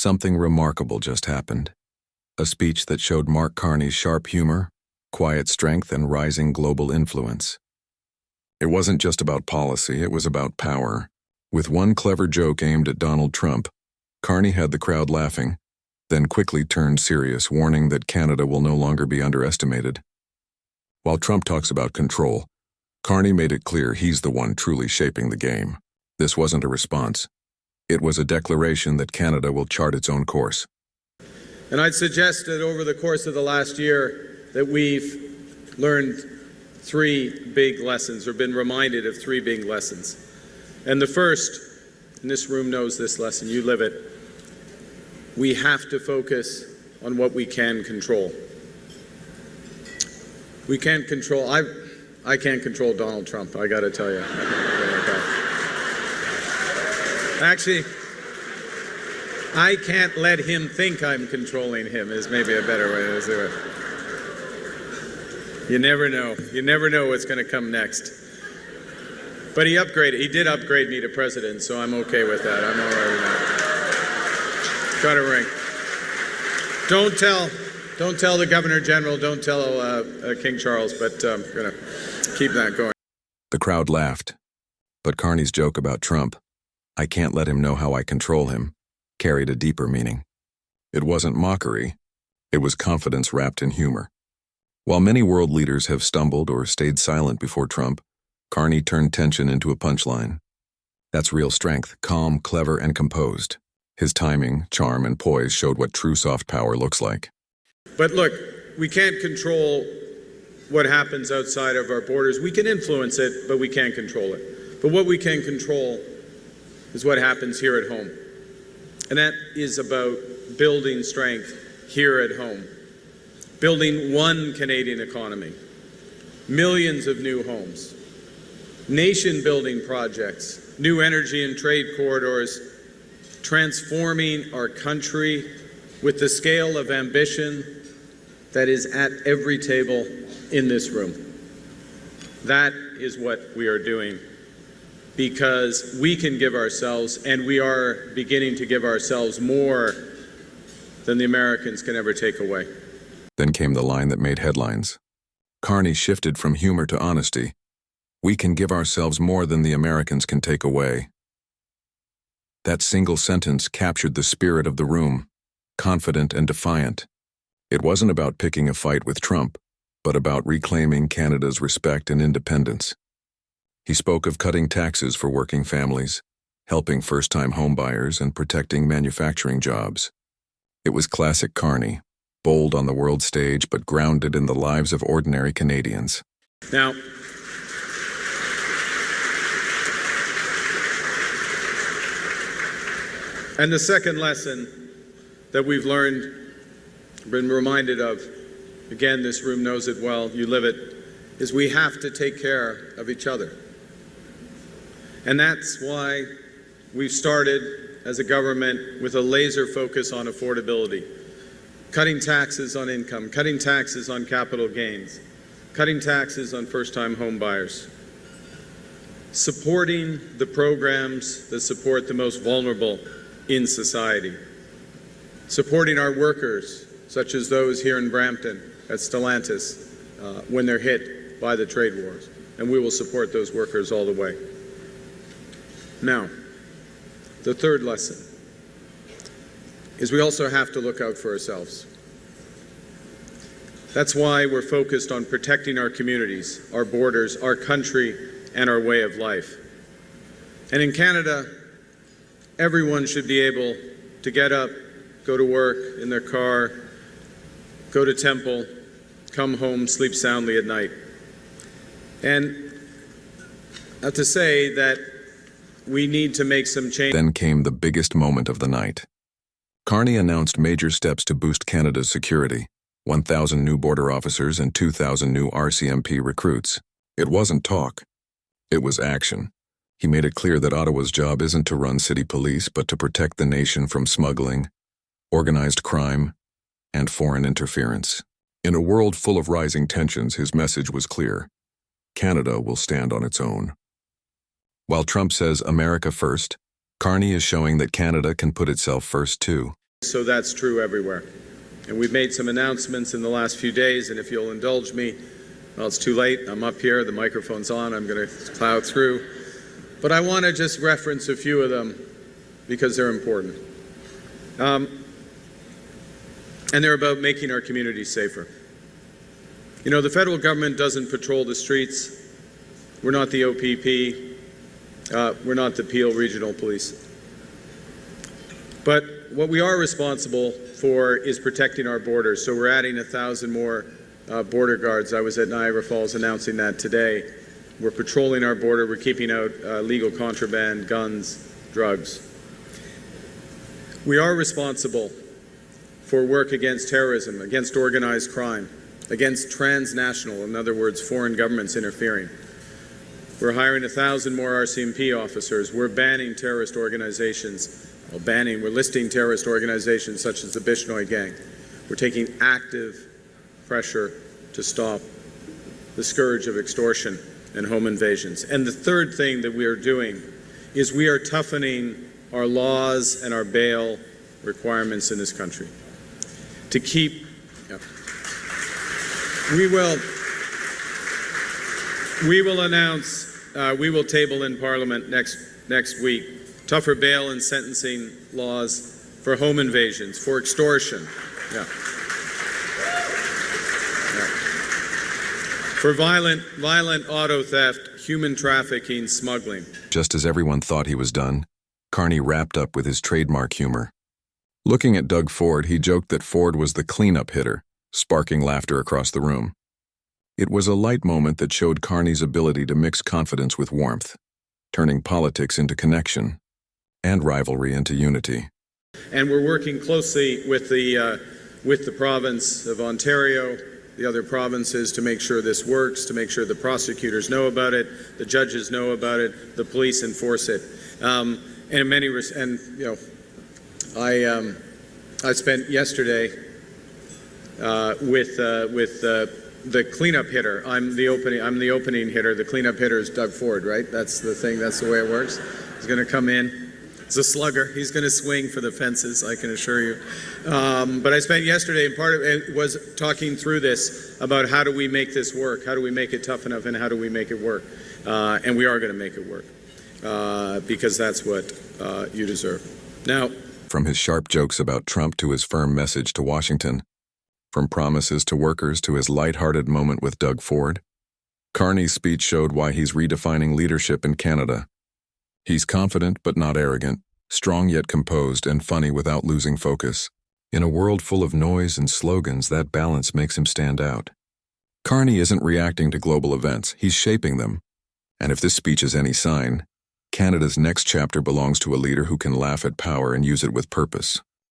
Something remarkable just happened. A speech that showed Mark Carney's sharp humor, quiet strength, and rising global influence. It wasn't just about policy, it was about power. With one clever joke aimed at Donald Trump, Carney had the crowd laughing, then quickly turned serious, warning that Canada will no longer be underestimated. While Trump talks about control, Carney made it clear he's the one truly shaping the game. This wasn't a response. It was a declaration that Canada will chart its own course. And I'd suggest that over the course of the last year that we've learned three big lessons, or been reminded of three big lessons. And the first, and this room knows this lesson, you live it, we have to focus on what we can control. We can't control, I can't control Donald Trump, I gotta tell you. Actually, I can't let him think I'm controlling him is maybe a better way to do it. You never know. You never know what's going to come next. But he did upgrade me to president, so I'm okay with that. I'm all right with that. Got a ring. Don't tell the Governor General, don't tell King Charles, but I'm going to keep that going. The crowd laughed, but Carney's joke about Trump, "I can't let him know how I control him," carried a deeper meaning. It wasn't mockery, it was confidence wrapped in humor. While many world leaders have stumbled or stayed silent before Trump, Carney turned tension into a punchline. That's real strength, calm, clever, and composed. His timing, charm, and poise showed what true soft power looks like. But look, we can't control what happens outside of our borders. We can influence it, but we can't control it. But what we can control is what happens here at home. And that is about building strength here at home. Building one Canadian economy, millions of new homes, nation-building projects, new energy and trade corridors, transforming our country with the scale of ambition that is at every table in this room. That is what we are doing, because we can give ourselves, and we are beginning to give ourselves more than the Americans can ever take away. Then came the line that made headlines. Carney shifted from humor to honesty. We can give ourselves more than the Americans can take away. That single sentence captured the spirit of the room, confident and defiant. It wasn't about picking a fight with Trump, but about reclaiming Canada's respect and independence. He spoke of cutting taxes for working families, helping first-time homebuyers, and protecting manufacturing jobs. It was classic Carney, bold on the world stage but grounded in the lives of ordinary Canadians. Now, and the second lesson that we've learned, been reminded of, again, this room knows it well, you live it, is we have to take care of each other. And that's why we've started as a government with a laser focus on affordability, cutting taxes on income, cutting taxes on capital gains, cutting taxes on first-time home buyers, supporting the programs that support the most vulnerable in society, supporting our workers, such as those here in Brampton at Stellantis, when they're hit by the trade wars. And we will support those workers all the way. Now, the third lesson is we also have to look out for ourselves. That's why we're focused on protecting our communities, our borders, our country, and our way of life. And in Canada, everyone should be able to get up, go to work in their car, go to temple, come home, sleep soundly at night. And not to say that we need to make some change. Then came the biggest moment of the night. Carney announced major steps to boost Canada's security, 1,000 new border officers and 2,000 new RCMP recruits. It wasn't talk. It was action. He made it clear that Ottawa's job isn't to run city police, but to protect the nation from smuggling, organized crime, and foreign interference. In a world full of rising tensions, his message was clear. Canada will stand on its own. While Trump says America first, Carney is showing that Canada can put itself first too. So that's true everywhere. And we've made some announcements in the last few days, and if you'll indulge me, well, it's too late. I'm up here, the microphone's on, I'm going to plow through. But I want to just reference a few of them because they're important. And they're about making our communities safer. You know, the federal government doesn't patrol the streets. We're not the OPP. We're not the Peel Regional Police. But what we are responsible for is protecting our borders. So we're adding 1,000 more border guards. I was at Niagara Falls announcing that today. We're patrolling our border. We're keeping out legal contraband, guns, drugs. We are responsible for work against terrorism, against organized crime, against transnational, in other words, foreign governments interfering. We're hiring 1,000 more RCMP officers. We're banning terrorist organizations. We're listing terrorist organizations such as the Bishnoi Gang. We're taking active pressure to stop the scourge of extortion and home invasions. And the third thing that we are doing is we are toughening our laws and our bail requirements in this country. To keep, we will announce, we will table in Parliament next week tougher bail and sentencing laws for home invasions, for extortion, for violent auto theft, human trafficking, smuggling. Just as everyone thought he was done, Carney wrapped up with his trademark humor. Looking at Doug Ford, he joked that Ford was the cleanup hitter, sparking laughter across the room. It was a light moment that showed Carney's ability to mix confidence with warmth, turning politics into connection and rivalry into unity. And we're working closely with the province of Ontario, the other provinces, to make sure this works, to make sure the prosecutors know about it, the judges know about it, the police enforce it. I spent yesterday with the cleanup hitter. I'm the opening hitter. The cleanup hitter is Doug Ford, right? That's the thing. That's the way it works. He's going to come in. He's a slugger. He's going to swing for the fences, I can assure you. But I spent yesterday, and part of it was talking through this about how do we make this work? How do we make it tough enough, and how do we make it work? And we are going to make it work because that's what you deserve. Now, from his sharp jokes about Trump to his firm message to Washington, from promises to workers to his light-hearted moment with Doug Ford, Carney's speech showed why he's redefining leadership in Canada. He's confident but not arrogant, strong yet composed, and funny without losing focus. In a world full of noise and slogans, that balance makes him stand out. Carney isn't reacting to global events, he's shaping them. And if this speech is any sign, Canada's next chapter belongs to a leader who can laugh at power and use it with purpose.